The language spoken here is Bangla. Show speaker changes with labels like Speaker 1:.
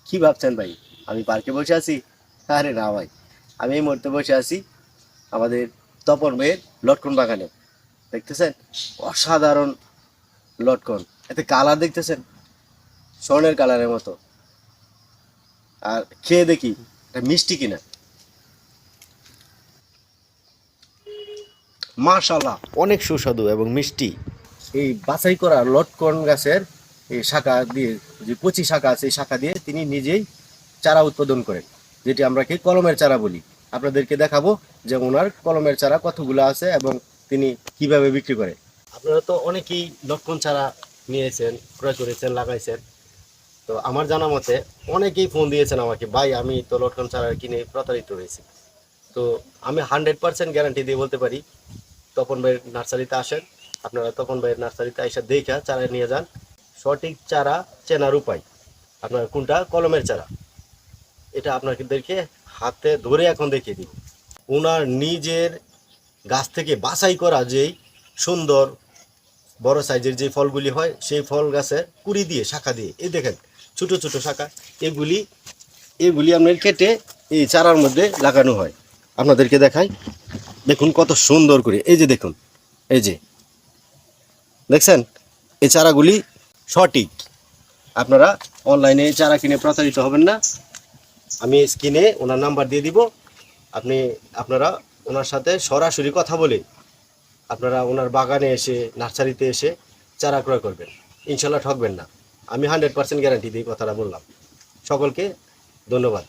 Speaker 1: কি ভাবছেন ভাই আমি পার্কে বসে আছি? আরে না ভাই, আমি এই মুহূর্তে বসে আছি আমাদের তপন ভাইয়ের লটকন বাগানে। দেখতেছেন অসাধারণ লটকন, এতে কালার দেখতেছেন স্বর্ণের কালারের মতো। আর খেয়ে দেখি এটা মিষ্টি কিনা। মাশাআল্লাহ, অনেক সুস্বাদু এবং মিষ্টি। এই বাছাই করা লটকন গাছের এই শাখা দিয়ে, যে কচি শাখা আছে এই শাখা দিয়ে তিনি নিজেই চারা উৎপাদন করেন, যেটি আমরা কি কলমের চারা বলি। আপনাদেরকে দেখাবো যে ওনার কলমের চারা কতগুলো আছে এবং তিনি কিভাবে বিক্রি করে। আপনারা তো অনেকেই লটকন চারা নিয়েছেন, ক্রয় করেছেন, লাগাইছেন। তো আমার জানা মতে অনেকেই ফোন দিয়েছেন আমাকে, ভাই আমি তো লটকন চারা কিনে প্রতারিত হয়েছি। তো আমি 100% গ্যারান্টি দিয়ে বলতে পারি, তপন ভাইয়ের নার্সারিতে আসেন, আপনারা তপন ভাইয়ের নার্সারিতে এসে দেখা চারা নিয়ে যান। সঠিক চারা চেনার উপায়, আপনার কোনটা কলমের চারা এটা আপনাদেরকে হাতে ধরে এখন দেখিয়ে দিব। ওনার নিজের গাছ থেকে বাছাই করা যেই সুন্দর বড় সাইজের যে ফলগুলি হয়, সেই ফল গাছের কুড়ি দিয়ে শাখা দিয়ে, এই দেখেন ছোট ছোট শাখা, এগুলি এগুলি আপনার কেটে এই চারার মধ্যে লাগানো হয়। আপনাদেরকে দেখাই, দেখুন কত সুন্দর করে, এই যে দেখুন, এই যে দেখছেন এই চারাগুলি সঠিক। আপনারা অনলাইনে চারা কিনে প্রতারিত হবেন না। আমি স্ক্রিনে ওনার নাম্বার দিয়ে দিব, আপনারা ওনার সাথে সরাসরি কথা বলে আপনারা ওনার বাগানে এসে, নার্সারিতে এসে চারা ক্রয় করবেন, ইনশাল্লাহ ঠকবেন না। আমি 100% গ্যারান্টি দিয়ে কথাটা বললাম। সকলকে ধন্যবাদ।